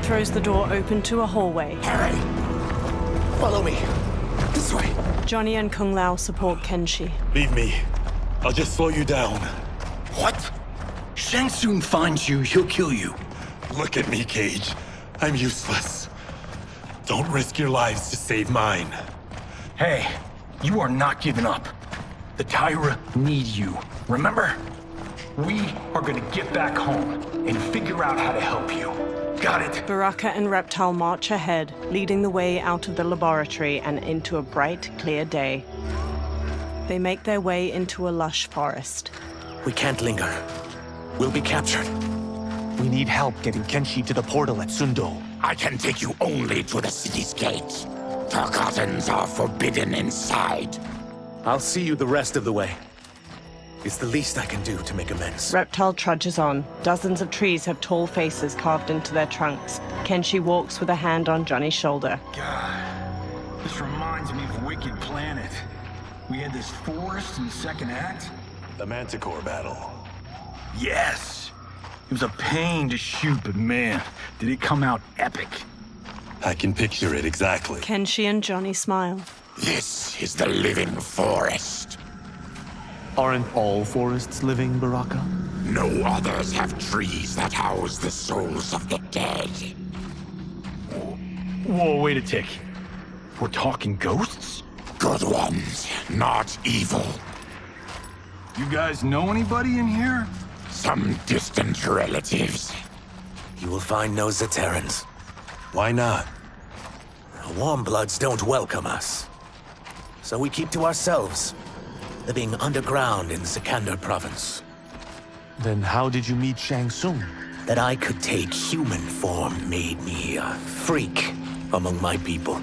throws the door open to a hallway. Harry! Follow me. This way. Johnny and Kung Lao support Kenshi. Leave me. I'll just slow you down. What? Shang Tsung finds you, he'll kill you. Look at me, Cage. I'm useless. Don't risk your lives to save mine. Hey, you are not giving up. The Tyra need you, remember? We are gonna get back home and figure out how to help you. Got it? Baraka and Reptile march ahead, leading the way out of the laboratory and into a bright, clear day. They make their way into a lush forest. We can't linger. We'll be captured. We need help getting Kenshi to the portal at Sundo. I can take you only to the city's gate. Forgottens are forbidden inside. I'll see you the rest of the way. It's the least I can do to make amends. Reptile trudges on. Dozens of trees have tall faces carved into their trunks. Kenshi walks with a hand on Johnny's shoulder. God, this reminds me of Wicked Planet. We had this forest in the second act. The Manticore battle. Yes! It was a pain to shoot, but man, did it come out epic. I can picture it exactly. Kenshi and Johnny smile. This is the living forest. Aren't all forests living, Baraka? No others have trees that house the souls of the dead. Whoa, wait a tick. We're talking ghosts? Good ones, not evil. You guys know anybody in here? Some distant relatives. You will find no Zaterrans. Why not? Warm bloods don't welcome us. So we keep to ourselves, living underground in Sikander province. Then how did you meet Shang Tsung? That I could take human form made me a freak among my people.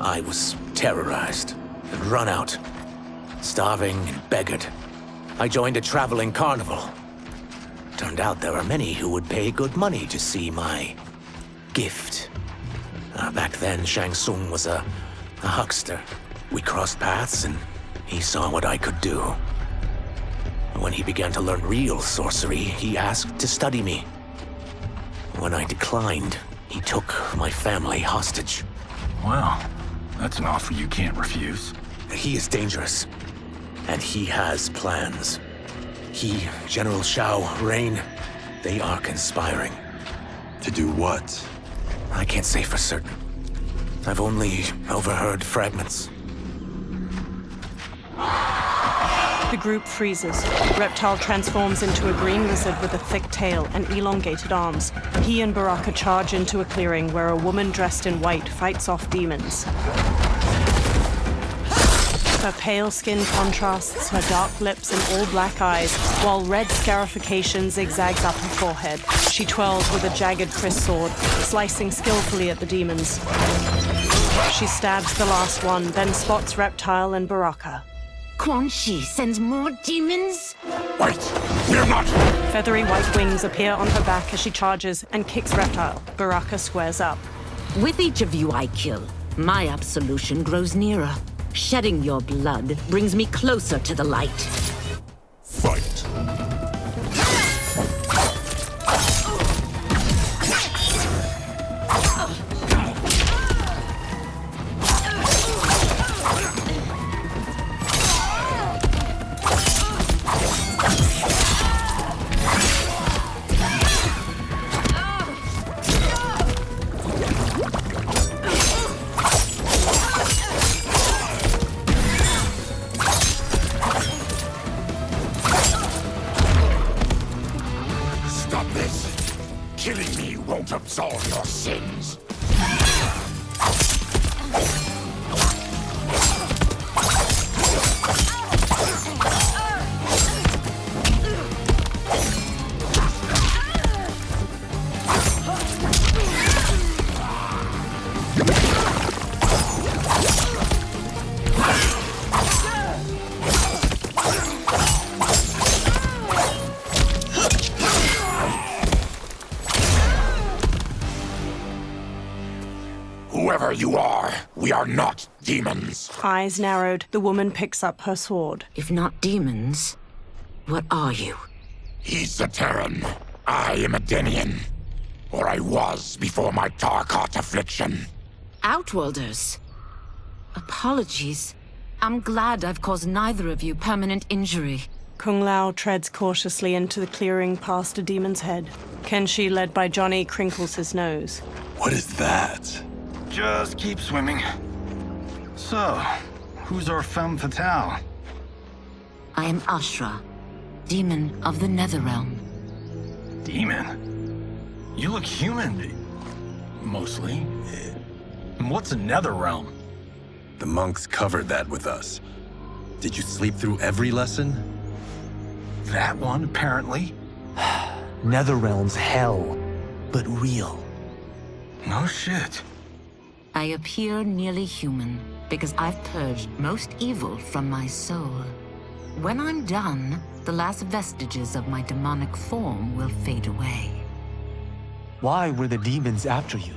I was terrorized and run out, starving and beggared. I joined a traveling carnival. Turned out there are many who would pay good money to see my gift. Back then, Shang Tsung was a huckster. We crossed paths and he saw what I could do. When he began to learn real sorcery, he asked to study me. When I declined, he took my family hostage. Wow, that's an offer you can't refuse. He is dangerous, and he has plans. He, General Shao, Rain, they are conspiring. To do what? I can't say for certain. I've only overheard fragments. The group freezes. Reptile transforms into a green lizard with a thick tail and elongated arms. He and Baraka charge into a clearing where a woman dressed in white fights off demons. Her pale skin contrasts her dark lips and all-black eyes, while red scarification zigzags up her forehead. She twirls with a jagged Chris sword, slicing skillfully at the demons. She stabs the last one, then spots Reptile and Baraka. Quan Chi sends more demons? Wait, we're not... Feathery white wings appear on her back as she charges and kicks Reptile. Baraka squares up. With each of you I kill, my absolution grows nearer. Shedding your blood brings me closer to the light. Fight. Killing me won't absolve your sins. Whoever you are, we are not demons. Eyes narrowed, the woman picks up her sword. If not demons, what are you? He's a Terran. I am a Denian. or I was before my Tarkat affliction. Outworlders. Apologies. I'm glad I've caused neither of you permanent injury. Kung Lao treads cautiously into the clearing past a demon's head. Kenshi, led by Johnny, crinkles his nose. What is that? Just keep swimming. So, who's our femme fatale? I am Ashra, demon of the Netherrealm. Demon? You look human. Mostly. And what's a Netherrealm? The monks covered that with us. Did you sleep through every lesson? That one, apparently. Netherrealm's hell, but real. No shit. I appear nearly human because I've purged most evil from my soul. When I'm done, the last vestiges of my demonic form will fade away. Why were the demons after you?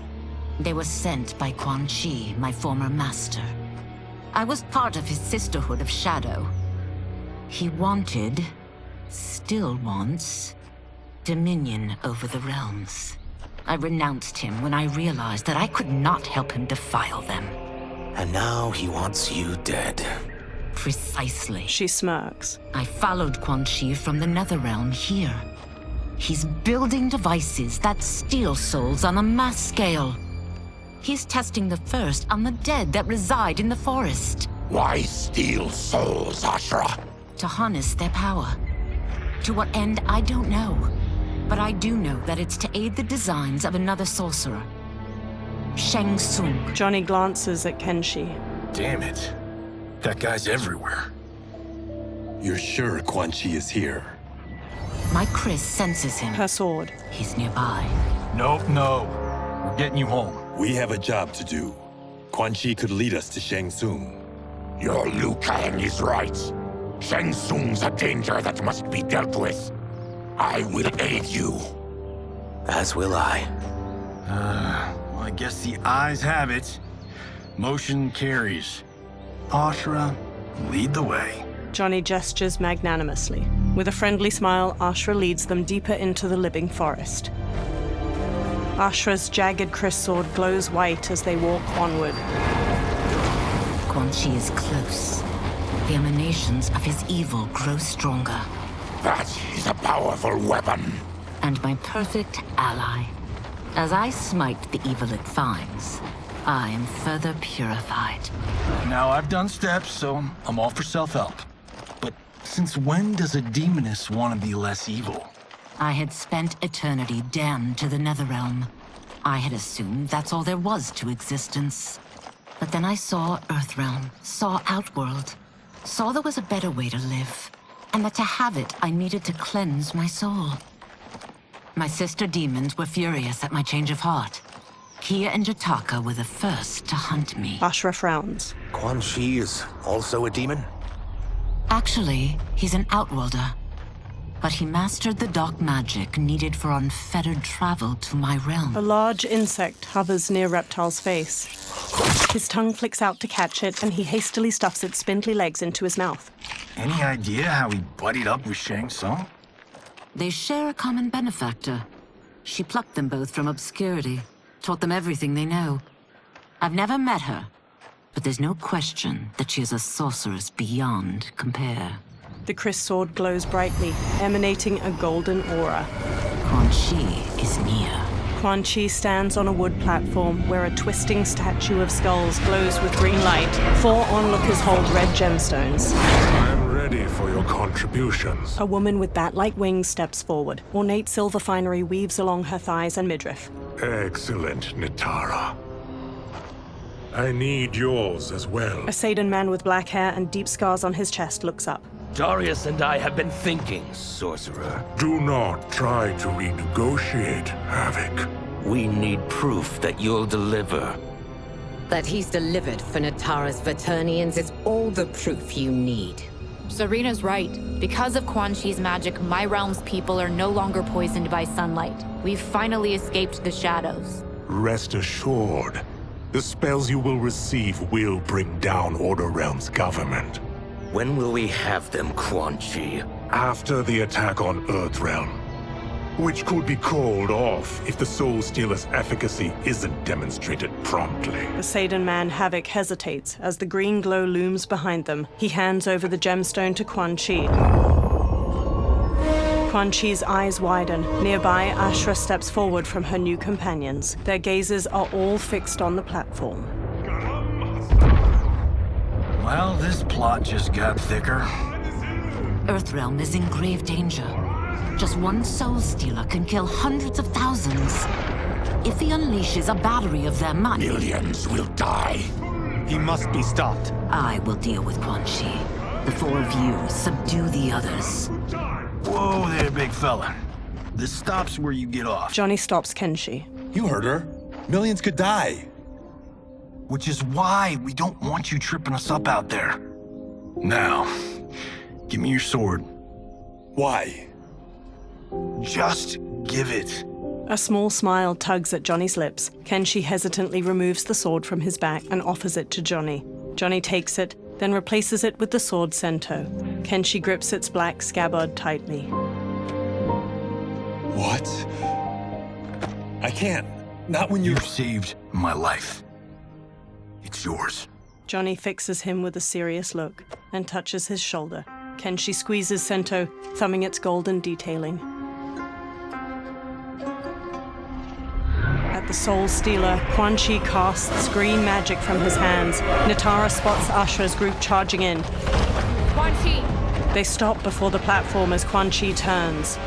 They were sent by Quan Chi, my former master. I was part of his Sisterhood of Shadow. He wanted, still wants, dominion over the realms. I renounced him when I realized that I could not help him defile them. And now he wants you dead. Precisely. She smirks. I followed Quan Chi from the Netherrealm here. He's building devices that steal souls on a mass scale. He's testing the first on the dead that reside in the forest. Why steal souls, Ashra? To harness their power. To what end, I don't know. But I do know that it's to aid the designs of another sorcerer. Shang Tsung. Johnny glances at Kenshi. Damn it. That guy's everywhere. You're sure Quan Chi is here? My Chris senses him. Her sword. He's nearby. Nope, no. We're getting you home. We have a job to do. Quan Chi could lead us to Shang Tsung. Your Liu Kang is right. Shang Tsung's a danger that must be dealt with. I will aid you. As will I. Well, I guess the eyes have it. Motion carries. Ashra, lead the way. Johnny gestures magnanimously. With a friendly smile, Ashra leads them deeper into the living forest. Ashra's jagged Chris sword glows white as they walk onward. Quan Chi is close. The emanations of his evil grow stronger. That is a powerful weapon. And my perfect ally. As I smite the evil it finds, I am further purified. Now, I've done steps, so I'm all for self-help. But since when does a demoness want to be less evil? I had spent eternity damned to the Netherrealm. I had assumed that's all there was to existence. But then I saw Earthrealm, saw Outworld, saw there was a better way to live, and that to have it, I needed to cleanse my soul. My sister demons were furious at my change of heart. Kia and Jataka were the first to hunt me. Ashra frowns. Quan Chi is also a demon? Actually, he's an Outworlder. But he mastered the dark magic needed for unfettered travel to my realm. A large insect hovers near Reptile's face. His tongue flicks out to catch it, and he hastily stuffs its spindly legs into his mouth. Any idea how he buddied up with Shang Tsung? They share a common benefactor. She plucked them both from obscurity, taught them everything they know. I've never met her, but there's no question that she is a sorceress beyond compare. The Chris sword glows brightly, emanating a golden aura. Quan Chi is near. Quan Chi stands on a wood platform where a twisting statue of skulls glows with green light. 4 onlookers hold red gemstones. I am ready for your contributions. A woman with bat-like wings steps forward. Ornate silver finery weaves along her thighs and midriff. Excellent, Nitara. I need yours as well. A Saidan man with black hair and deep scars on his chest looks up. Darius and I have been thinking, sorcerer. Do not try to renegotiate, Havoc. We need proof that you'll deliver. That he's delivered for Natara's Vaternians is all the proof you need. Serena's right. Because of Quan Chi's magic, my realm's people are no longer poisoned by sunlight. We've finally escaped the shadows. Rest assured, the spells you will receive will bring down Order Realm's government. When will we have them, Quan Chi? After the attack on Earthrealm. which could be called off if the Soul Stealer's efficacy isn't demonstrated promptly. The Saidan man Havoc hesitates as the green glow looms behind them. He hands over the gemstone to Quan Chi. Quan Chi's eyes widen. Nearby, Ashra steps forward from her new companions. Their gazes are all fixed on the platform. Well, this plot just got thicker. Earthrealm is in grave danger. Just one Soul Stealer can kill hundreds of thousands. If he unleashes a battery of them, Millions will die. He must be stopped. I will deal with Quan Chi. The four of you subdue the others. Whoa there, big fella. This stops where you get off. Johnny stops Kenshi. You heard her. Millions could die. Which is why we don't want you tripping us up out there. Now, give me your sword. Why? Just give it. A small smile tugs at Johnny's lips. Kenshi hesitantly removes the sword from his back and offers it to Johnny. Johnny takes it, then replaces it with the sword Sento. Kenshi grips its black scabbard tightly. What? I can't. Not when You've saved my life. It's yours. Johnny fixes him with a serious look and touches his shoulder. Kenshi squeezes Sento, thumbing its golden detailing. At the Soul Stealer, Quan Chi casts green magic from his hands. Natara spots Ashra's group charging in. Quan Chi! They stop before the platform as Quan Chi turns.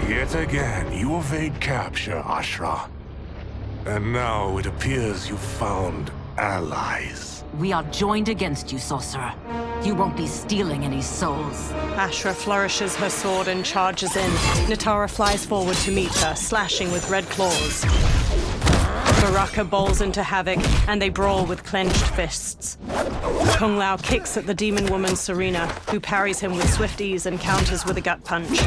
Yet again, you evade capture, Ashra. And now it appears you've found allies. We are joined against you, sorcerer. You won't be stealing any souls. Ashra flourishes her sword and charges in. Natara flies forward to meet her, slashing with red claws. Baraka bowls into Havoc, and they brawl with clenched fists. Kung Lao kicks at the demon woman Serena, who parries him with swift ease and counters with a gut punch.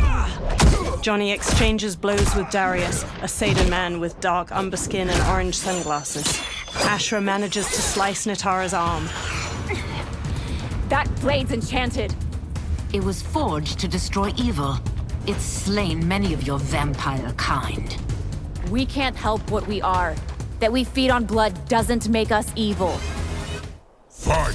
Johnny exchanges blows with Darius, a Saidan man with dark umber skin and orange sunglasses. Ashra manages to slice Natara's arm. That blade's enchanted. It was forged to destroy evil. It's slain many of your vampire kind. We can't help what we are. That we feed on blood doesn't make us evil. Fight!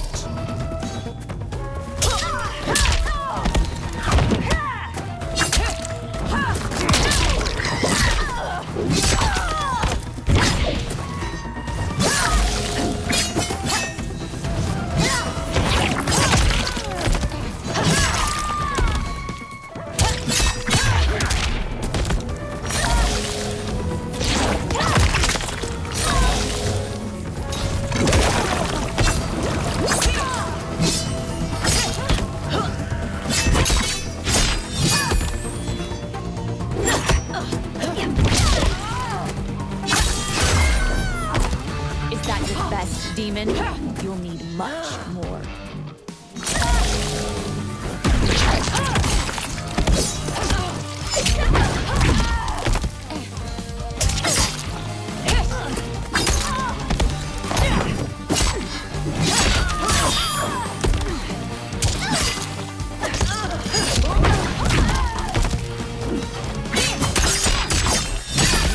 Demon, you'll need much more.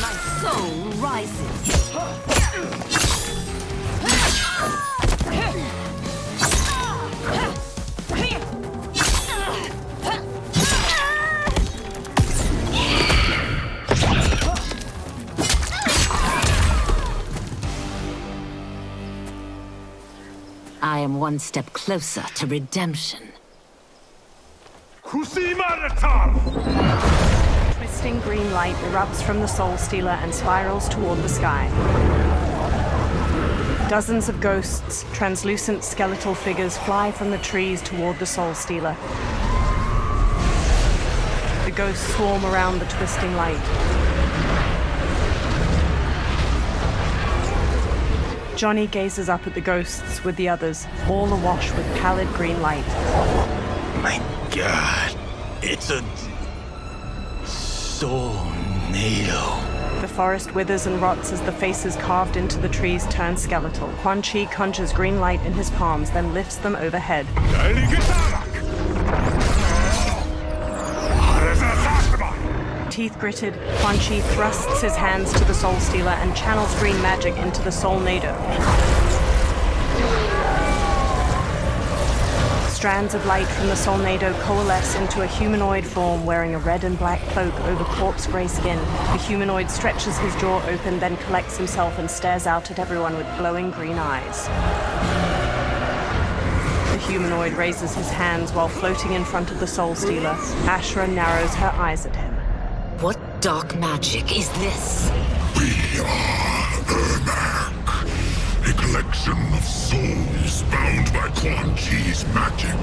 My soul rises. I am one step closer to redemption. Twisting green light erupts from the Soul Stealer and spirals toward the sky. Dozens of ghosts, translucent skeletal figures, fly from the trees toward the Soul Stealer. The ghosts swarm around the twisting light. Johnny gazes up at the ghosts with the others, all awash with pallid green light. My God, it's a Soulnado. The forest withers and rots as the faces carved into the trees turn skeletal. Quan Chi conjures green light in his palms, then lifts them overhead. teeth gritted, Quan Chi thrusts his hands to the Soul Stealer and channels green magic into the Soul Nado. Strands of light from the Soul Nado coalesce into a humanoid form wearing a red and black cloak over corpse gray skin. The humanoid stretches his jaw open, then collects himself and stares out at everyone with glowing green eyes. The humanoid raises his hands while floating in front of the Soul Stealer. Ashra narrows her eyes at him. What dark magic is this? We are Ermac, a collection of souls bound by Quan Chi's magic.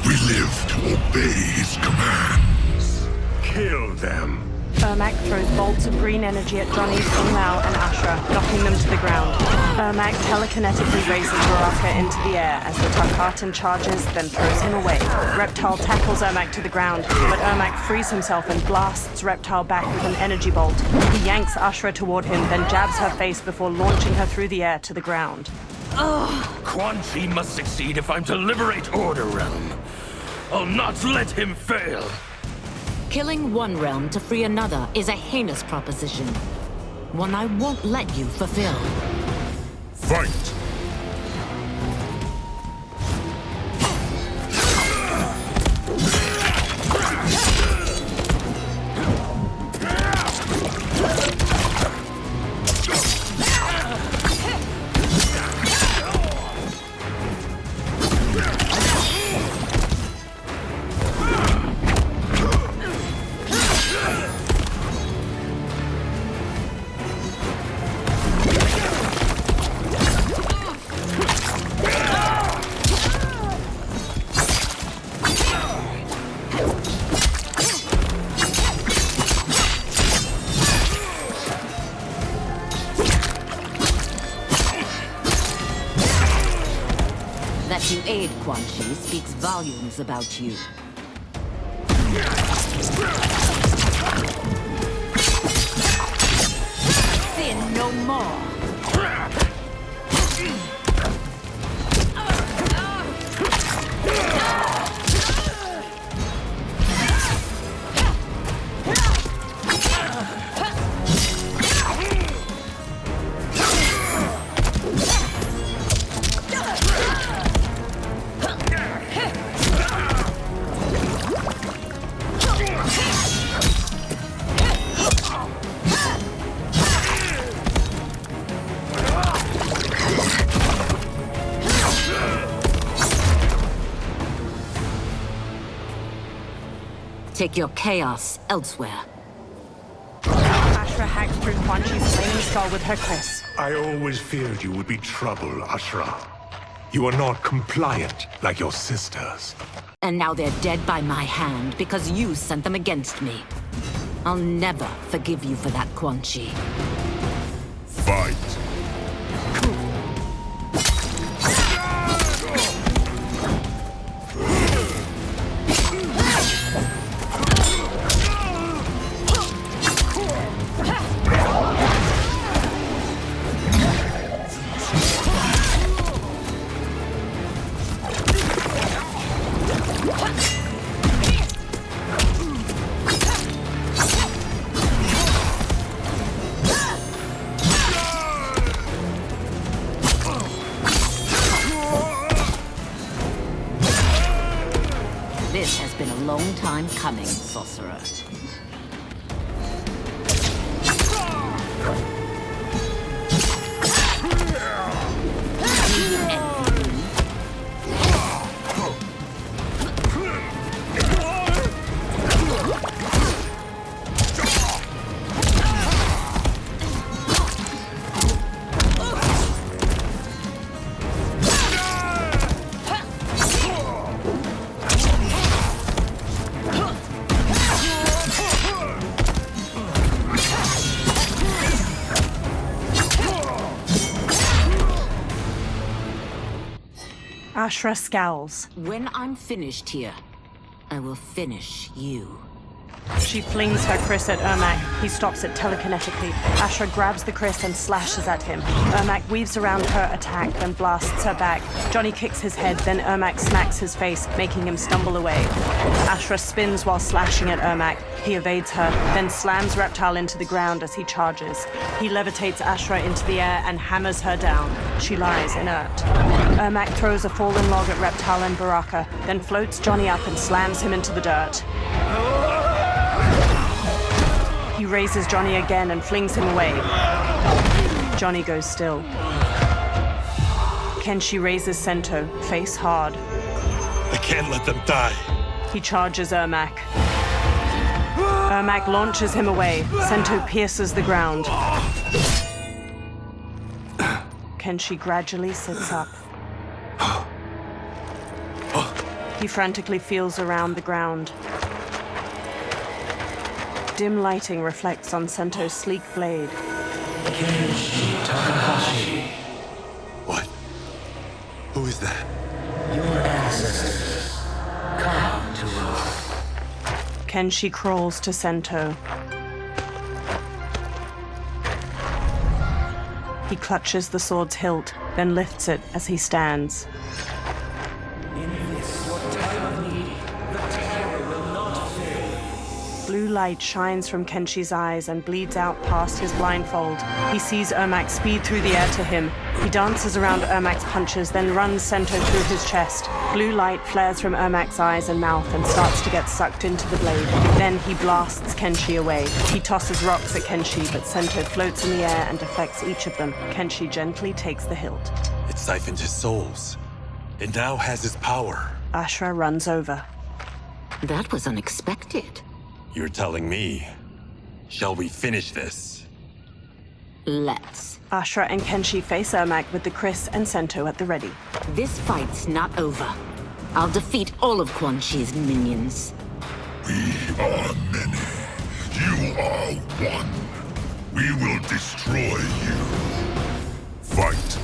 We live to obey his commands. Kill them. Ermac throws bolts of green energy at Johnny, Kung Lao, and Ashra, knocking them to the ground. Ermac telekinetically raises Baraka into the air as the Tarkat charges, then throws him away. Reptile tackles Ermac to the ground, but Ermac frees himself and blasts Reptile back with an energy bolt. He yanks Ashra toward him, then jabs her face before launching her through the air to the ground. Quan Chi must succeed if I'm to liberate Realm. I'll not let him fail. Killing one realm to free another is a heinous proposition. One I won't let you fulfill. Fight! That you aid Quan Chi speaks volumes about you. Sin no more. Take your chaos elsewhere. Ashra hacks through Quan Chi's flaming skull with her kris. I always feared you would be trouble, Ashra. You are not compliant like your sisters. And now they're dead by my hand because you sent them against me. I'll never forgive you for that, Quan Chi. Fight! This has been a long time coming, sorcerer. Ashra scowls. When I'm finished here, I will finish you. She flings her Kris at Ermac. He stops it telekinetically. Ashra grabs the Kris and slashes at him. Ermac weaves around her attack, then blasts her back. Johnny kicks his head, then Ermac smacks his face, making him stumble away. Ashra spins while slashing at Ermac. He evades her, then slams Reptile into the ground as he charges. He levitates Ashra into the air and hammers her down. She lies inert. Ermac throws a fallen log at Reptile and Baraka, then floats Johnny up and slams him into the dirt. He raises Johnny again and flings him away. Johnny goes still. Kenshi raises Sento, face hard. I can't let them die. He charges Ermac. Ermac launches him away. Sento pierces the ground. Kenshi gradually sits up. He frantically feels around the ground. Dim lighting reflects on Sento's sleek blade. What? Who is that? Your ancestors. Come to us. Kenshi crawls to Sento. He clutches the sword's hilt, then lifts it as he stands. In this your time of need, the terror will not fail. Blue light shines from Kenshi's eyes and bleeds out past his blindfold. He sees Ermac speed through the air to him. He dances around Ermac's punches, then runs Sento through his chest. Blue light flares from Ermac's eyes and mouth and starts to get sucked into the blade. Then he blasts Kenshi away. He tosses rocks at Kenshi, but Sento floats in the air and deflects each of them. Kenshi gently takes the hilt. It siphoned his souls. It now has his power. Ashra runs over. That was unexpected. You're telling me. Shall we finish this? Let's. Ashra and Kenshi face Ermac with the Kris and Sento at the ready. This fight's not over. I'll defeat all of Quan Chi's minions. We are many. You are one. We will destroy you. Fight.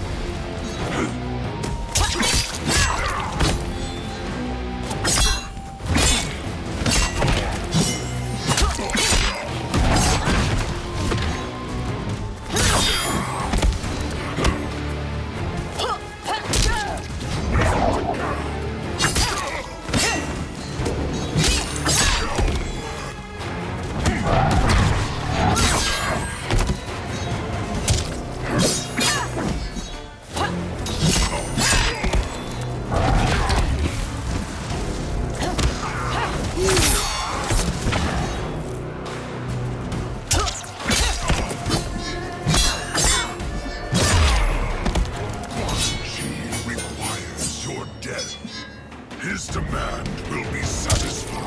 His demand will be satisfied.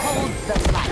Hold the light.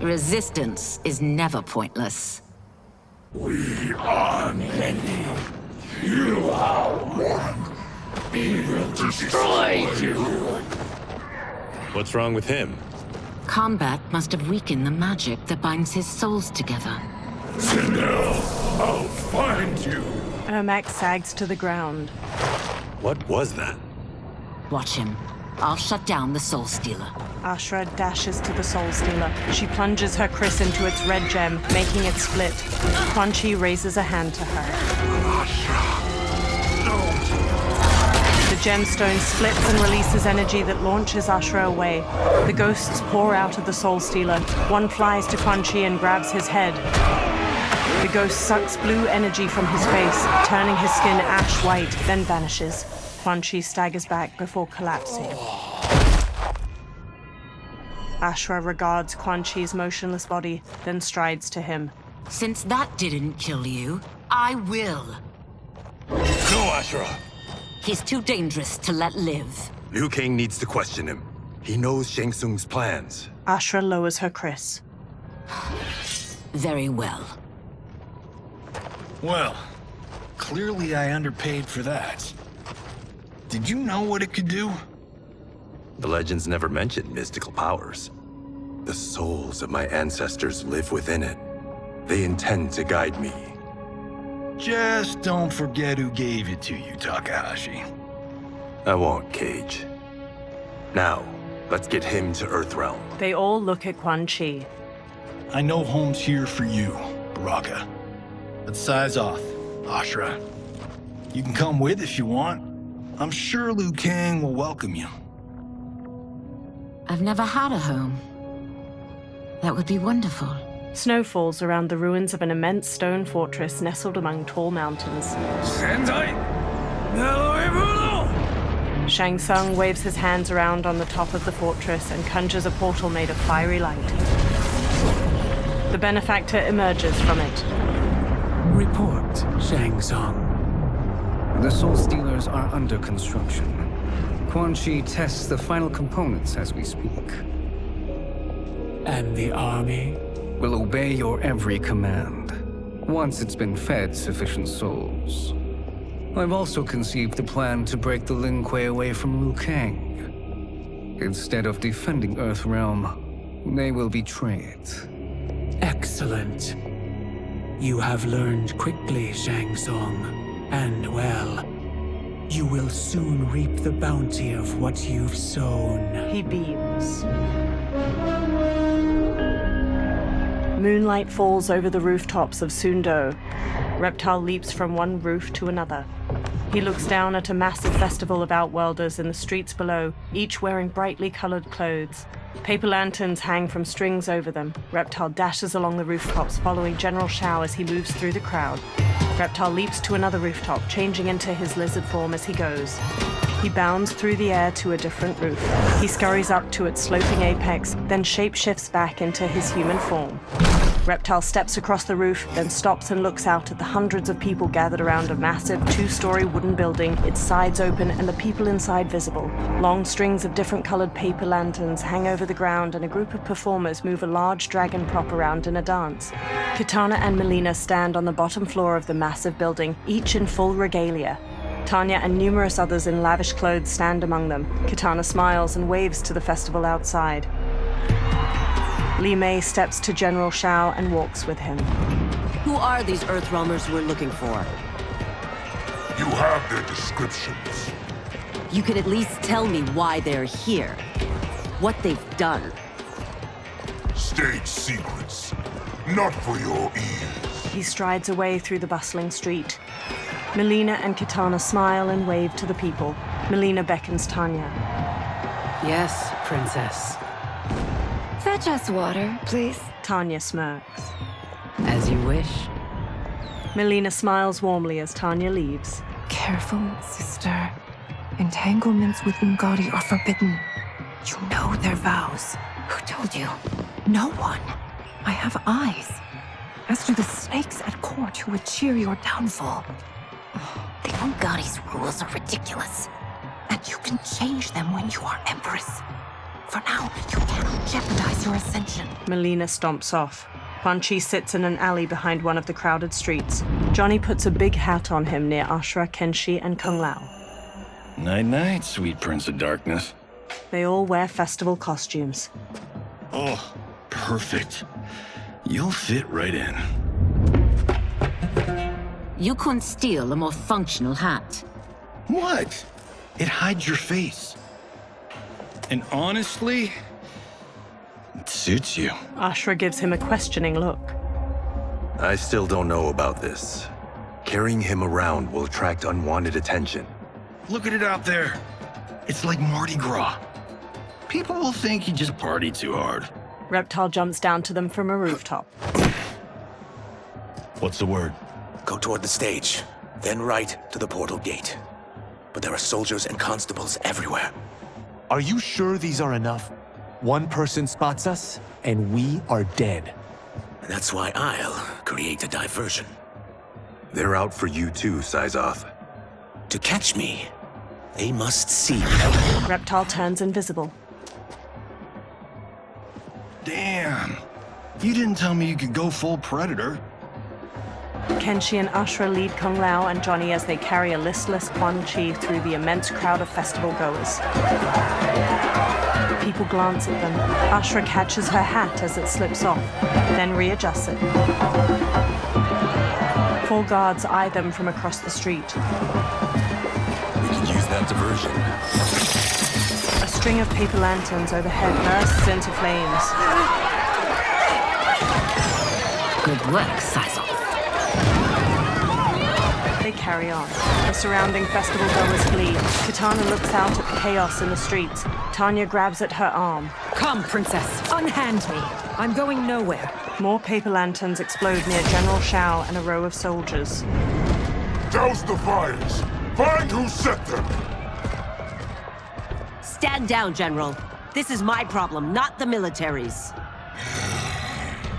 Resistance is never pointless. We are many. You are one. We will destroy you. What's wrong with him? Combat must have weakened the magic that binds his souls together. General, I'll find you. Ermac sags to the ground. What was that? Watch him. I'll shut down the Soul Stealer. Ashra dashes to the Soul Stealer. She plunges her Kris into its red gem, making it split. Quan Chi raises a hand to her. The gemstone splits and releases energy that launches Ashra away. The ghosts pour out of the Soul Stealer. One flies to Quan Chi and grabs his head. The ghost sucks blue energy from his face, turning his skin ash white, then vanishes. Quan Chi staggers back before collapsing. Ashra regards Quan Chi's motionless body, then strides to him. Since that didn't kill you, I will. No, Ashra! He's too dangerous to let live. Liu Kang needs to question him. He knows Shang Tsung's plans. Ashra lowers her kris. Very well. Well, clearly I underpaid for that. Did you know what it could do? The legends never mentioned mystical powers. The souls of my ancestors live within it. They intend to guide me. Just don't forget who gave it to you, Takahashi. I won't, Cage. Now, let's get him to Earthrealm. They all look at Quan Chi. I know home's here for you, Baraka. Let's size off, Ashra. You can come with if you want. I'm sure Liu Kang will welcome you. I've never had a home. That would be wonderful. Snow falls around the ruins of an immense stone fortress nestled among tall mountains. Shang Tsung waves his hands around on the top of the fortress and conjures a portal made of fiery light. The benefactor emerges from it. Report, Shang Tsung. The Soul Stealers are under construction. Quan Chi tests the final components as we speak. And the army? Will obey your every command, once it's been fed sufficient souls. I've also conceived the plan to break the Lin Kuei away from Liu Kang. Instead of defending Earthrealm, they will betray it. Excellent. You have learned quickly, Shang Tsung, and well. You will soon reap the bounty of what you've sown. He beams. Moonlight falls over the rooftops of Sundo. Reptile leaps from one roof to another. He looks down at a massive festival of Outworlders in the streets below, each wearing brightly colored clothes. Paper lanterns hang from strings over them. Reptile dashes along the rooftops, following General Shao as he moves through the crowd. Reptile leaps to another rooftop, changing into his lizard form as he goes. He bounds through the air to a different roof. He scurries up to its sloping apex, then shapeshifts back into his human form. Reptile steps across the roof, then stops and looks out at the hundreds of people gathered around a massive two-story wooden building, its sides open and the people inside visible. Long strings of different colored paper lanterns hang over the ground, and a group of performers move a large dragon prop around in a dance. Kitana and Melina stand on the bottom floor of the massive building, each in full regalia. Tanya and numerous others in lavish clothes stand among them. Kitana smiles and waves to the festival outside. Li Mei steps to General Shao and walks with him. Who are these Earthrealmers we're looking for? You have their descriptions. You can at least tell me why they're here. What they've done. State secrets. Not for your ears. He strides away through the bustling street. Melina and Kitana smile and wave to the people. Melina beckons Tanya. Yes, Princess. Fetch us water, please. Tanya smirks. As you wish. Melina smiles warmly as Tanya leaves. Careful, sister. Entanglements with Ungadi are forbidden. You know their vows. Who told you? No one. I have eyes. As do the snakes at court who would cheer your downfall. The Ungadi's rules are ridiculous. And you can change them when you are Empress. For now, you cannot jeopardize your ascension. Melina stomps off. Quan Chi sits in an alley behind one of the crowded streets. Johnny puts a big hat on him near Ashra, Kenshi, and Kung Lao. Night-night, sweet Prince of Darkness. They all wear festival costumes. Oh, perfect. You'll fit right in. You couldn't steal a more functional hat. What? It hides your face. And honestly, it suits you. Ashra gives him a questioning look. I still don't know about this. Carrying him around will attract unwanted attention. Look at it out there. It's like Mardi Gras. People will think you just party too hard. Reptile jumps down to them from a rooftop. What's the word? Go toward the stage, then right to the portal gate. But there are soldiers and constables everywhere. Are you sure these are enough? One person spots us, and we are dead. That's why I'll create a diversion. They're out for you too, Syzoth. To catch me, They must see. Reptile turns invisible. Damn. You didn't tell me you could go full predator. Kenshi and Ashra lead Kung Lao and Johnny as they carry a listless Quan Chi through the immense crowd of festival goers. People glance at them. Ashra catches her hat as it slips off, then readjusts it. 4 guards eye them from across the street. We can use that diversion. A string of paper lanterns overhead bursts into flames. Good work, Sizel. They carry on. The surrounding festival goers flee. Kitana looks out at the chaos in the streets. Tanya grabs at her arm. Come, Princess. Unhand me. I'm going nowhere. More paper lanterns explode near General Shao and a row of soldiers. Douse the fires. Find who set them. Stand down, General. This is my problem, not the military's.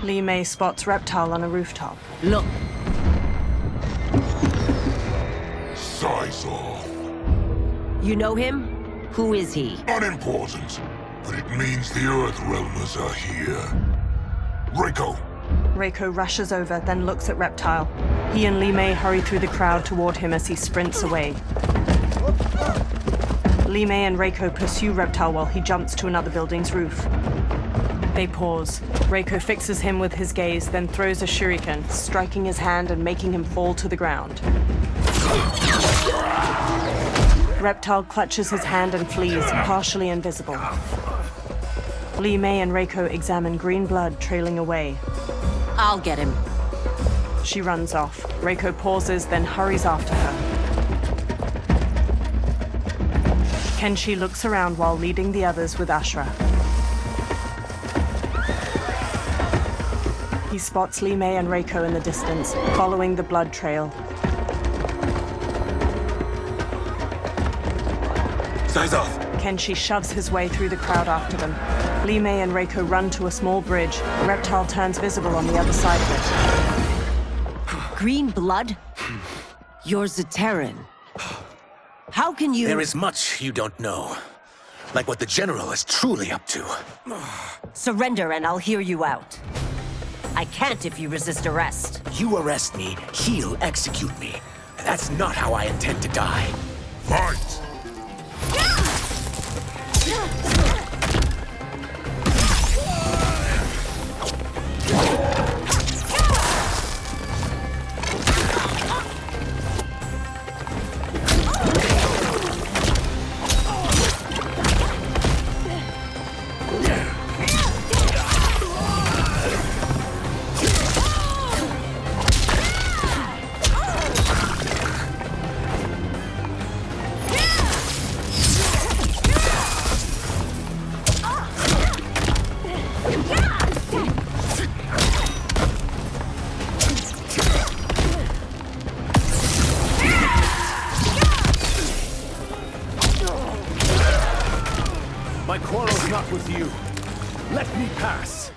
Li Mei spots Reptile on a rooftop. Look. Size off. You know him? Who is he? Unimportant, but it means the Earthrealmers are here. Reiko! Reiko rushes over, then looks at Reptile. He and Li Mei hurry through the crowd toward him as he sprints away. Li Mei and Reiko pursue Reptile while he jumps to another building's roof. They pause. Reiko fixes him with his gaze, then throws a shuriken, striking his hand and making him fall to the ground. Reptile clutches his hand and flees, partially invisible. Li Mei and Reiko examine green blood trailing away. I'll get him. She runs off. Reiko pauses, then hurries after her. Kenshi looks around while leading the others with Ashra. He spots Li Mei and Reiko in the distance, following the blood trail. Size off. Kenshi shoves his way through the crowd after them. Li Mei and Reiko run to a small bridge. Reptile turns visible on the other side of it. Green blood? You're Zaterran. How can you— There is much you don't know. Like what the General is truly up to. Surrender and I'll hear you out. I can't if you resist arrest. You arrest me, he'll execute me. And that's not how I intend to die. Fight! My quarrel's not with you. Let me pass.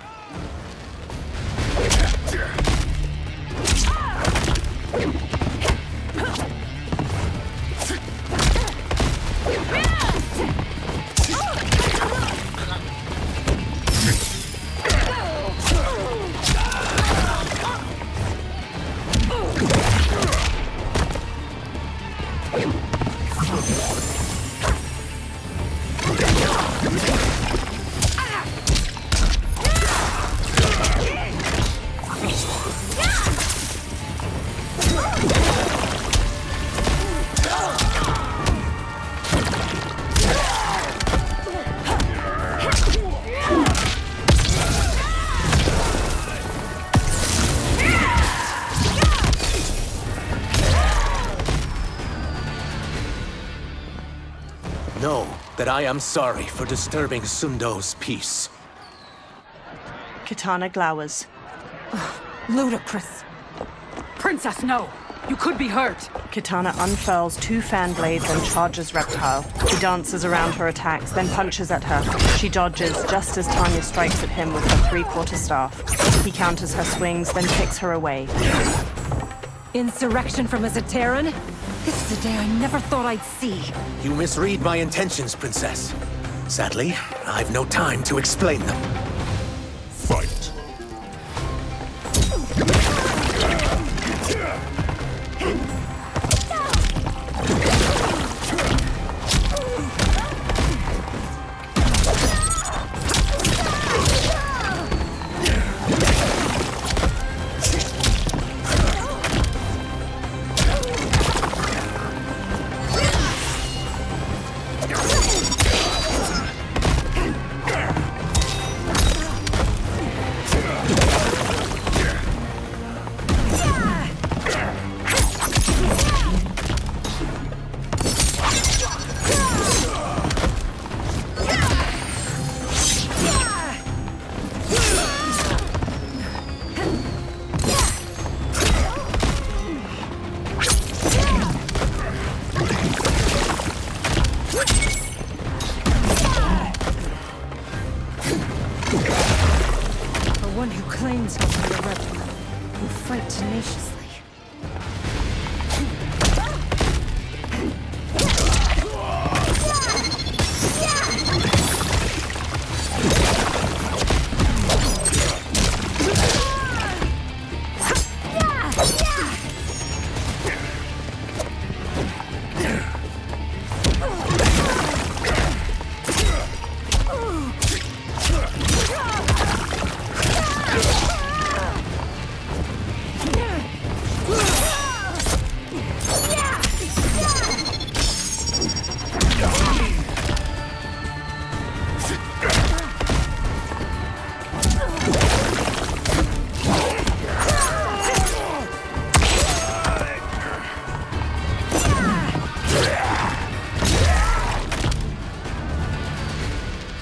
Know that I am sorry for disturbing Sundo's peace. Kitana glowers. Ludicrous. Princess, no! You could be hurt! Kitana unfurls 2 fan blades and charges Reptile. He dances around her attacks, then punches at her. She dodges just as Tanya strikes at him with her 3/4 staff. He counters her swings, then kicks her away. Insurrection from a Zaterran? This is a day I never thought I'd see. You misread my intentions, Princess. Sadly, I've no time to explain them. Fight. One who claims to be a rebel, who fight tenaciously.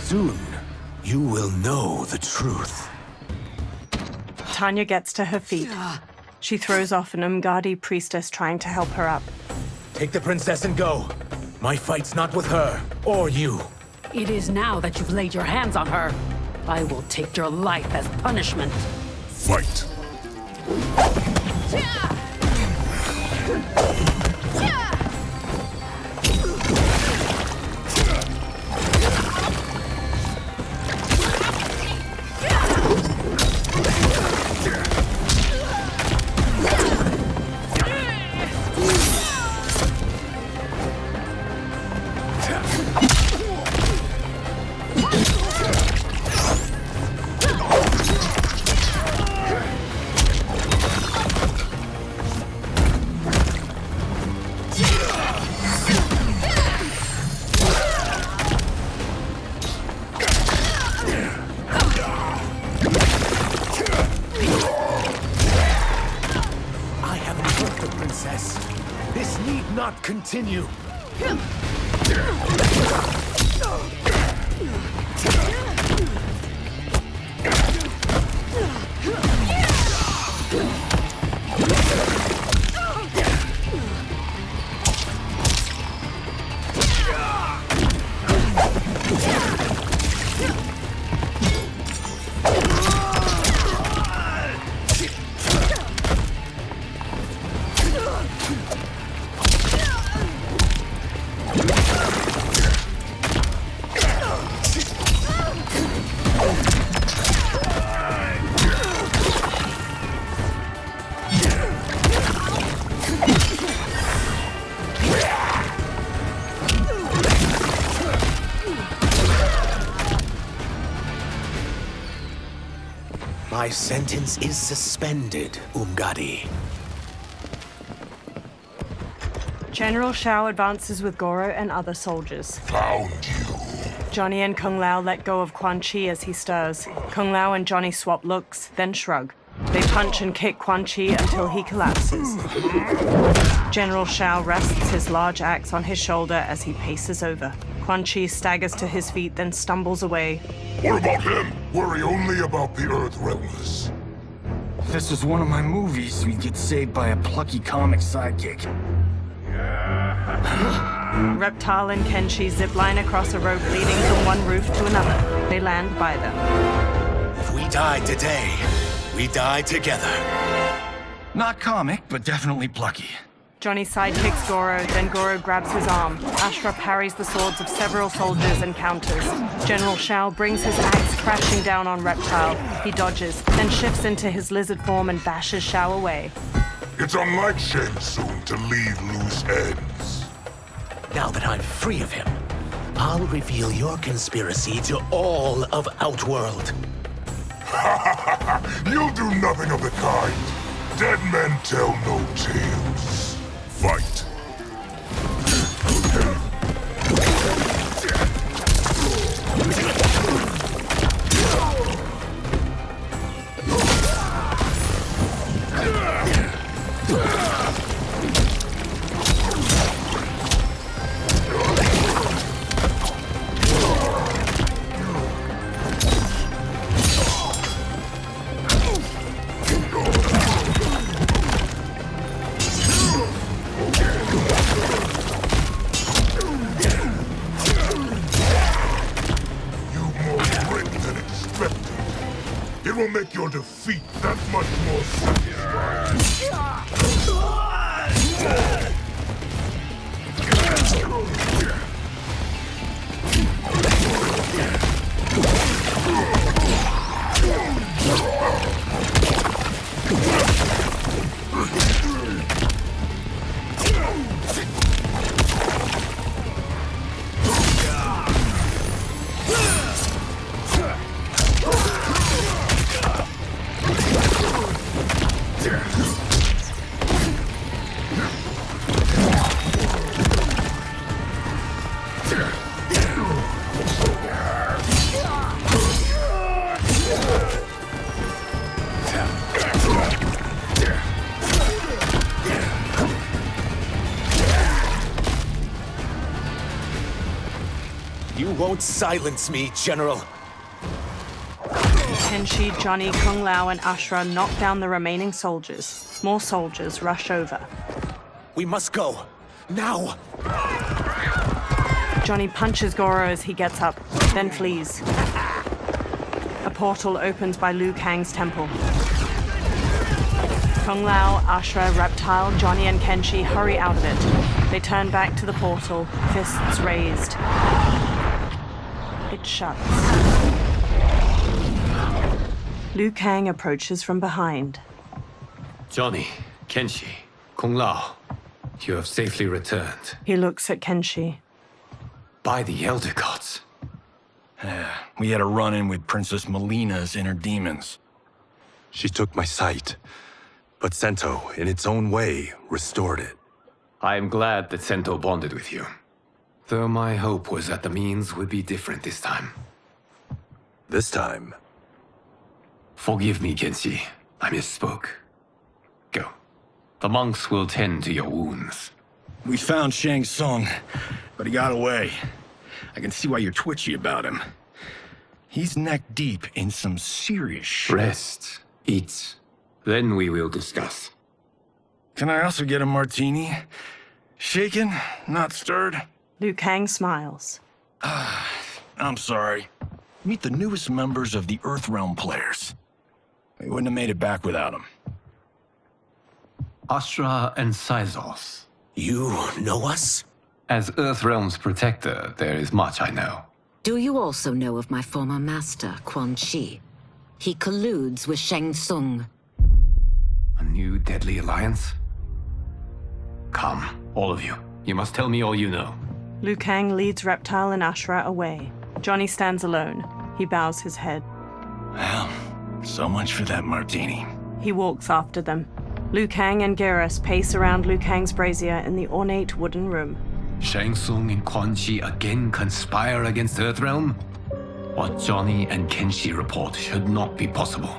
Soon, you will know the truth. Tanya gets to her feet. She throws off an Umgadi priestess trying to help her up. Take the princess and go. My fight's not with her, or you. It is now that you've laid your hands on her. I will take your life as punishment. Fight. This need not continue. My sentence is suspended, Umgadi. General Shao advances with Goro and other soldiers. Found you. Johnny and Kung Lao let go of Quan Chi as he stirs. Kung Lao and Johnny swap looks, then shrug. They punch and kick Quan Chi until he collapses. General Shao rests his large axe on his shoulder as he paces over. Quan Chi staggers to his feet, then stumbles away. What about him? Worry only about the Earthrealmers. If this was one of my movies, we'd get saved by a plucky comic sidekick. Reptile and Kenshi zipline across a rope leading from one roof to another. They land by them. If we die today, we die together. Not comic, but definitely plucky. Johnny sidekicks Goro, then Goro grabs his arm. Ashra parries the swords of several soldiers and counters. General Shao brings his axe crashing down on Reptile. He dodges, then shifts into his lizard form and bashes Shao away. It's unlike Shang Tsung to leave loose ends. Now that I'm free of him, I'll reveal your conspiracy to all of Outworld. You'll do nothing of the kind. Dead men tell no tales. Fight. It will make your defeat that much more satisfying. You won't silence me, General. Kenshi, Johnny, Kung Lao, and Ashra knock down the remaining soldiers. More soldiers rush over. We must go. Now! Johnny punches Goro as he gets up, then flees. A portal opens by Liu Kang's temple. Kung Lao, Ashra, Reptile, Johnny, and Kenshi hurry out of it. They turn back to the portal, fists raised. It shuts. Liu Kang approaches from behind. Johnny, Kenshi, Kung Lao, you have safely returned. He looks at Kenshi. By the Elder Gods. We had a run-in with Princess Melina's inner demons. She took my sight, but Sento, in its own way, restored it. I am glad that Sento bonded with you. Though my hope was that the means would be different this time. This time? Forgive me, Kenshi. I misspoke. Go. The monks will tend to your wounds. We found Shang Tsung, but he got away. I can see why you're twitchy about him. He's neck deep in some serious shit. Rest. Eat. Then we will discuss. Can I also get a martini? Shaken, not stirred? Liu Kang smiles. I'm sorry. Meet the newest members of the Earthrealm players. We wouldn't have made it back without them. Ashra and Sizos. You know us? As Earthrealm's protector, there is much I know. Do you also know of my former master, Quan Chi? He colludes with Shang Tsung. A new deadly alliance? Come, all of you. You must tell me all you know. Liu Kang leads Reptile and Ashra away. Johnny stands alone. He bows his head. Well, so much for that martini. He walks after them. Liu Kang and Geras pace around Liu Kang's brazier in the ornate wooden room. Shang Tsung and Quan Chi again conspire against Earthrealm? What Johnny and Kenshi report should not be possible.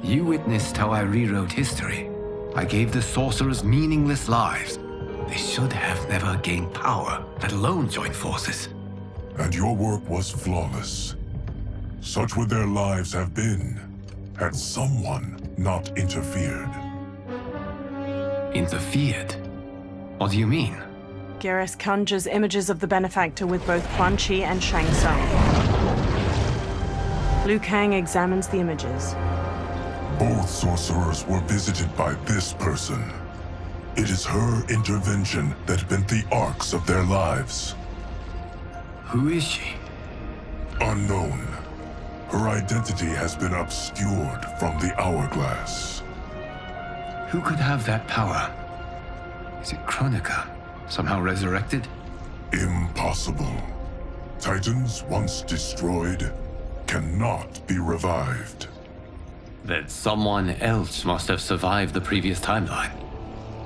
You witnessed how I rewrote history. I gave the sorcerers meaningless lives. They should have never gained power, let alone joined forces. And your work was flawless. Such would their lives have been, had someone not interfered. Interfered? What do you mean? Geras conjures images of the benefactor with both Quan Chi and Shang Tsung. Liu Kang examines the images. Both sorcerers were visited by this person. It is her intervention that bent the arcs of their lives. Who is she? Unknown. Her identity has been obscured from the Hourglass. Who could have that power? Is it Kronika? Somehow resurrected? Impossible. Titans once destroyed cannot be revived. Then someone else must have survived the previous timeline.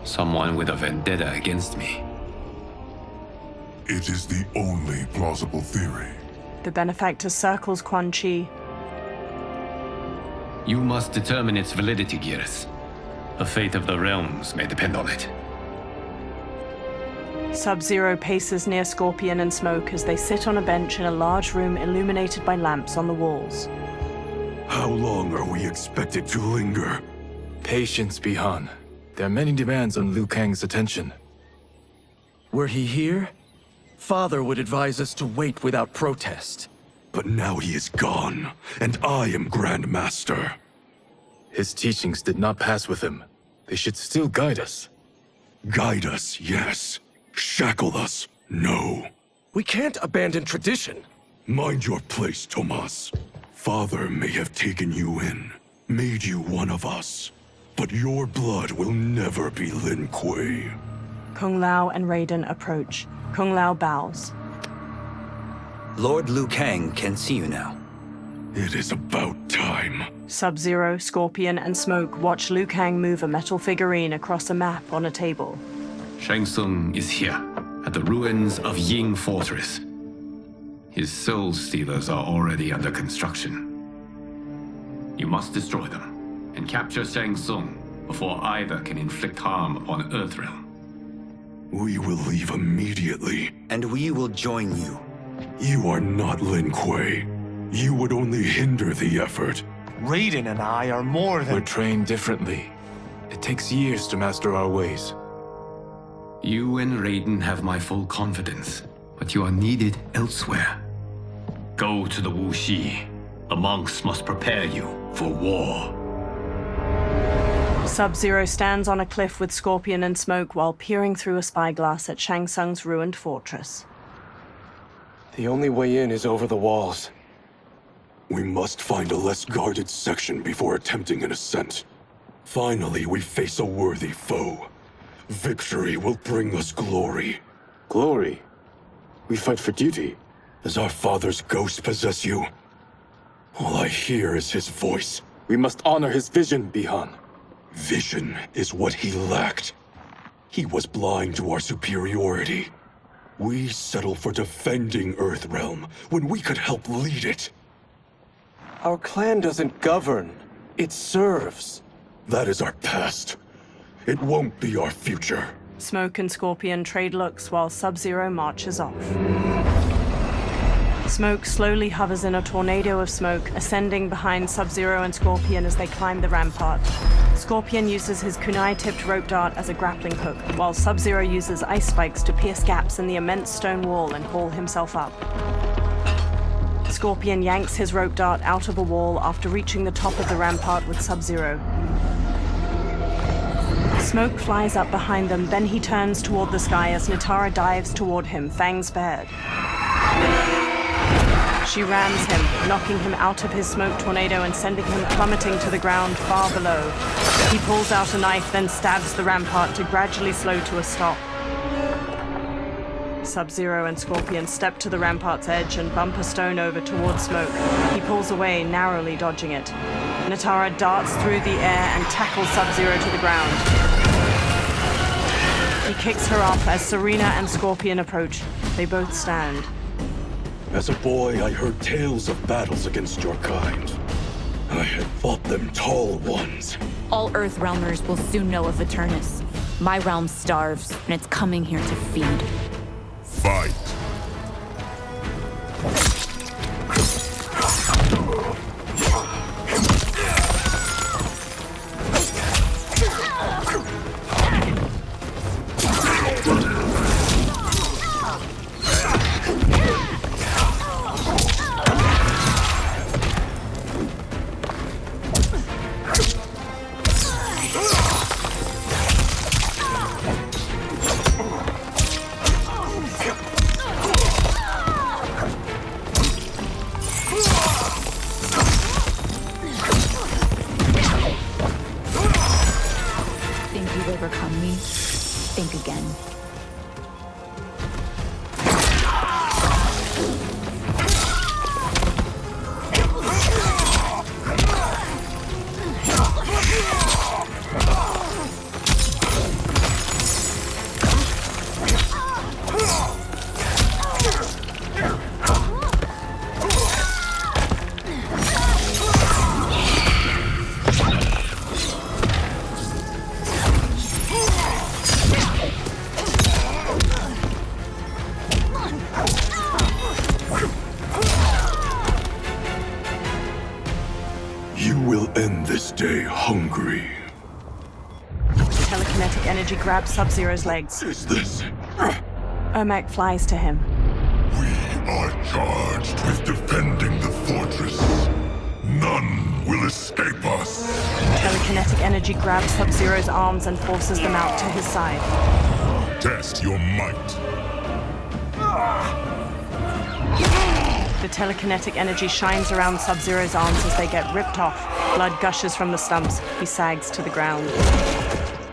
Someone with a vendetta against me. It is the only plausible theory. The benefactor circles Quan Chi. You must determine its validity, Geras. The fate of the realms may depend on it. Sub-Zero paces near Scorpion and Smoke as they sit on a bench in a large room illuminated by lamps on the walls. How long are we expected to linger? Patience, Bihan. There are many demands on Liu Kang's attention. Were he here, Father would advise us to wait without protest. But now he is gone, and I am Grand Master. His teachings did not pass with him. They should still guide us. Guide us, yes. Shackle us, no. We can't abandon tradition. Mind your place, Tomas. Father may have taken you in, made you one of us. But your blood will never be Lin Kuei. Kung Lao and Raiden approach. Kung Lao bows. Lord Liu Kang can see you now. It is about time. Sub-Zero, Scorpion, and Smoke watch Liu Kang move a metal figurine across a map on a table. Shang Tsung is here, at the ruins of Ying Fortress. His soul stealers are already under construction. You must destroy them, and capture Shang Tsung before either can inflict harm upon Earthrealm. We will leave immediately. And we will join you. You are not Lin Kuei. You would only hinder the effort. Raiden and I are more than... We're trained differently. It takes years to master our ways. You and Raiden have my full confidence, but you are needed elsewhere. Go to the Wuxi. The monks must prepare you for war. Sub-Zero stands on a cliff with Scorpion and Smoke while peering through a spyglass at Shang Tsung's ruined fortress. The only way in is over the walls. We must find a less guarded section before attempting an ascent. Finally, we face a worthy foe. Victory will bring us glory. Glory? We fight for duty. Does our father's ghost possess you? All I hear is his voice. We must honor his vision, Bihan. Vision is what he lacked. He was blind to our superiority. We settle for defending Earthrealm when we could help lead it. Our clan doesn't govern. It serves. That is our past. It won't be our future. Smoke and Scorpion trade looks while Sub-Zero marches off. Smoke slowly hovers in a tornado of smoke, ascending behind Sub-Zero and Scorpion as they climb the rampart. Scorpion uses his kunai-tipped rope dart as a grappling hook, while Sub-Zero uses ice spikes to pierce gaps in the immense stone wall and haul himself up. Scorpion yanks his rope dart out of a wall after reaching the top of the rampart with Sub-Zero. Smoke flies up behind them, then he turns toward the sky as Nitara dives toward him, fangs bared. She rams him, knocking him out of his smoke tornado and sending him plummeting to the ground far below. He pulls out a knife, then stabs the rampart to gradually slow to a stop. Sub-Zero and Scorpion step to the rampart's edge and bump a stone over towards Smoke. He pulls away, narrowly dodging it. Nitara darts through the air and tackles Sub-Zero to the ground. He kicks her off as Serena and Scorpion approach. They both stand. As a boy, I heard tales of battles against your kind. I had fought them tall ones. All Earthrealmers will soon know of Eternus. My realm starves, and it's coming here to feed. Fight! think again. Stay hungry. Telekinetic energy grabs Sub-Zero's legs. Is this? Ermac flies to him. We are charged with defending the fortress. None will escape us. Telekinetic energy grabs Sub-Zero's arms and forces them out to his side. Test your might. The telekinetic energy shines around Sub-Zero's arms as they get ripped off. Blood gushes from the stumps. He sags to the ground.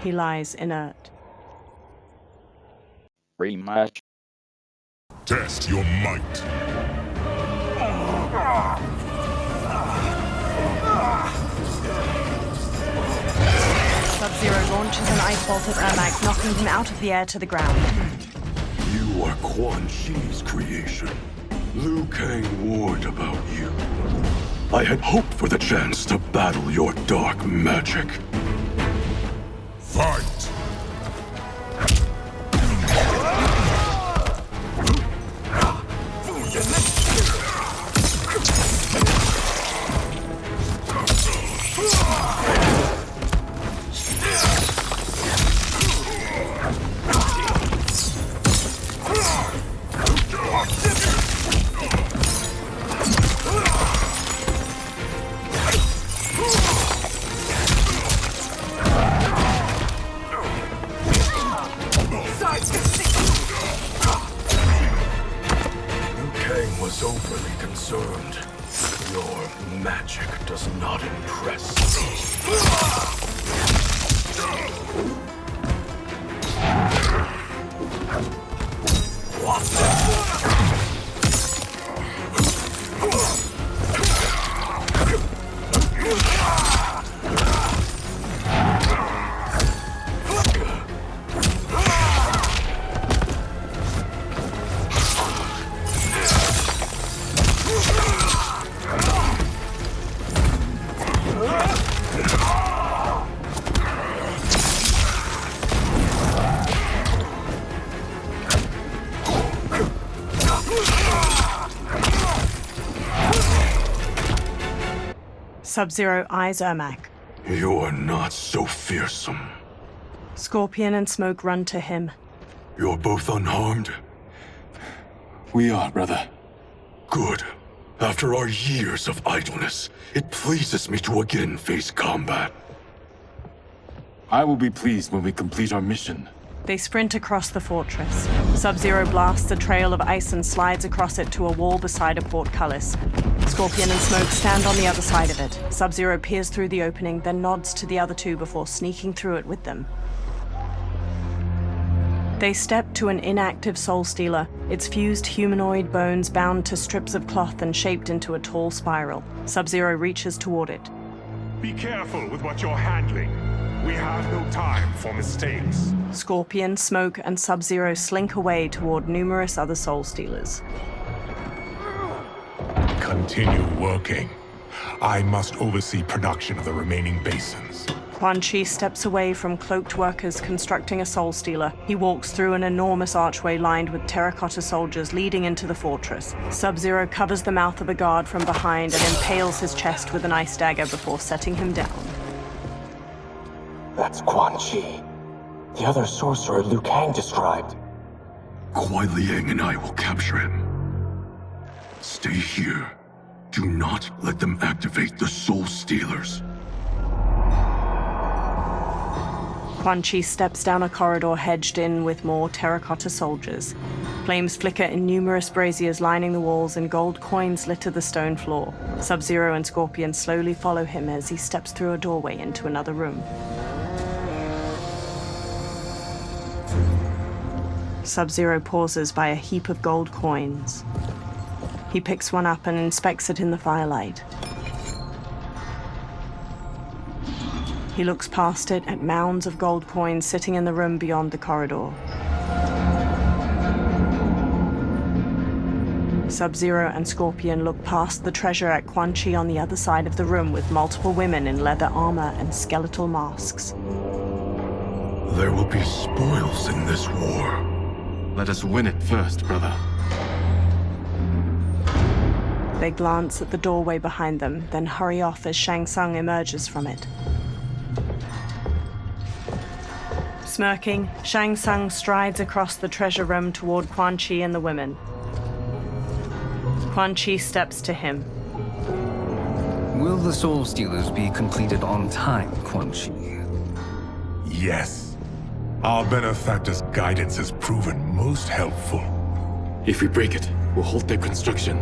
He lies inert. Rematch. Test your might. Sub-Zero launches an ice bolt at Ermac, knocking him out of the air to the ground. You are Quan Chi's creation. Liu Kang warned about you. I had hoped for the chance to battle your dark magic. Fight! Was overly concerned. Your magic does not impress Sub-Zero eyes Ermac. You're not so fearsome. Scorpion and Smoke run to him. You're both unharmed? We are, brother. Good. After our years of idleness, it pleases me to again face combat. I will be pleased when we complete our mission. They sprint across the fortress. Sub-Zero blasts a trail of ice and slides across it to a wall beside a portcullis. Scorpion and Smoke stand on the other side of it. Sub-Zero peers through the opening, then nods to the other two before sneaking through it with them. They step to an inactive Soul Stealer, its fused humanoid bones bound to strips of cloth and shaped into a tall spiral. Sub-Zero reaches toward it. Be careful with what you're handling. We have no time for mistakes. Scorpion, Smoke, and Sub-Zero slink away toward numerous other Soul Stealers. Continue working. I must oversee production of the remaining basins. Quan Chi steps away from cloaked workers constructing a Soul Stealer. He walks through an enormous archway lined with terracotta soldiers leading into the fortress. Sub-Zero covers the mouth of a guard from behind and impales his chest with an ice dagger before setting him down. That's Quan Chi. The other sorcerer Liu Kang described. Kuai Liang and I will capture him. Stay here. Do not let them activate the Soul Stealers. Quan Chi steps down a corridor hedged in with more terracotta soldiers. Flames flicker in numerous braziers lining the walls and gold coins litter the stone floor. Sub-Zero and Scorpion slowly follow him as he steps through a doorway into another room. Sub-Zero pauses by a heap of gold coins. He picks one up and inspects it in the firelight. He looks past it at mounds of gold coins sitting in the room beyond the corridor. Sub-Zero and Scorpion look past the treasure at Quan Chi on the other side of the room with multiple women in leather armor and skeletal masks. There will be spoils in this war. Let us win it first, brother. They glance at the doorway behind them, then hurry off as Shang Tsung emerges from it. Smirking, Shang Tsung strides across the treasure room toward Quan Chi and the women. Quan Chi steps to him. Will the Soul Stealers be completed on time, Quan Chi? Yes. Our benefactor's guidance has proven most helpful. If we break it, we'll halt their construction.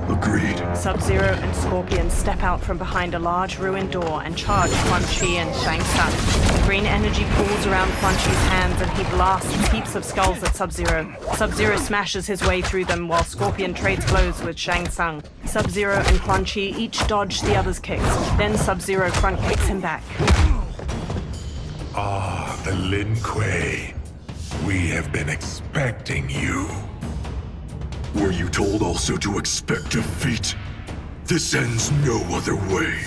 Agreed. Sub-Zero and Scorpion step out from behind a large ruined door and charge Quan Chi and Shang Tsung. Green energy pools around Quan Chi's hands and he blasts heaps of skulls at Sub-Zero. Sub-Zero smashes his way through them while Scorpion trades blows with Shang Tsung. Sub-Zero and Quan Chi each dodge the other's kicks. Then Sub-Zero front kicks him back. Ah, the Lin Kuei. We have been expecting you. Were you told also to expect defeat? This ends no other way.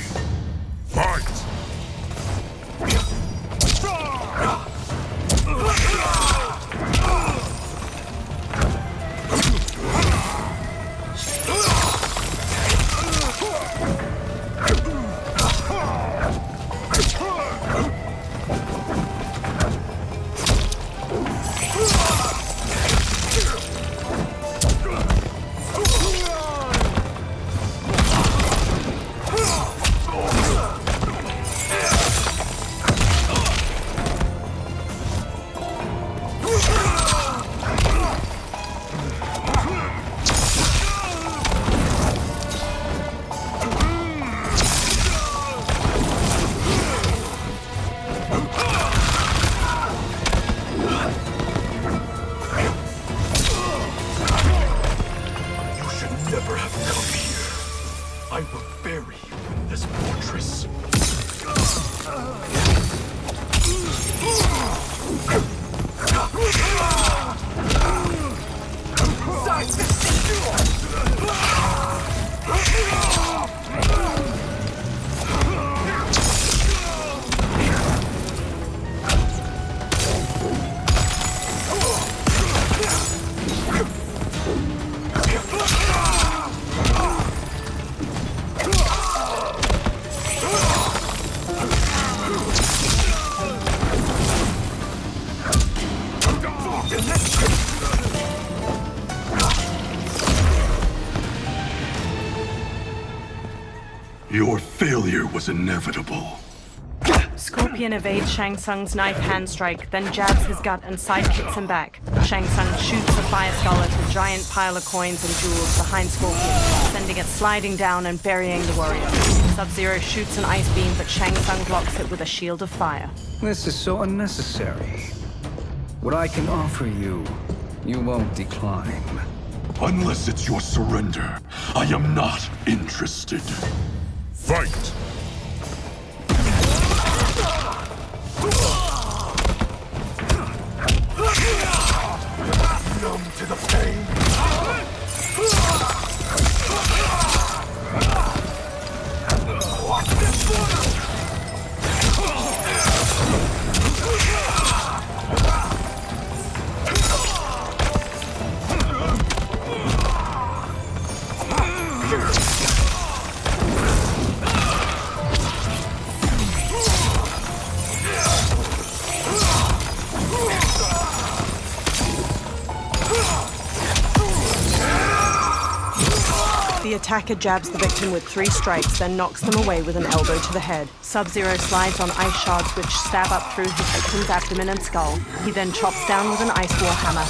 Fight! Your failure was inevitable. Scorpion evades Shang Tsung's knife hand strike, then jabs his gut and sidekicks him back. Shang Tsung shoots a fire skull at a giant pile of coins and jewels behind Scorpion, sending it sliding down and burying the warrior. Sub-Zero shoots an ice beam, but Shang Tsung blocks it with a shield of fire. This is so unnecessary. What I can offer you, you won't decline. Unless it's your surrender, I am not interested. Fight! Numb to the pain. Watch this one! The attacker jabs the victim with 3 strikes, then knocks them away with an elbow to the head. Sub-Zero slides on ice shards which stab up through his victim's abdomen and skull. He then chops down with an ice war hammer.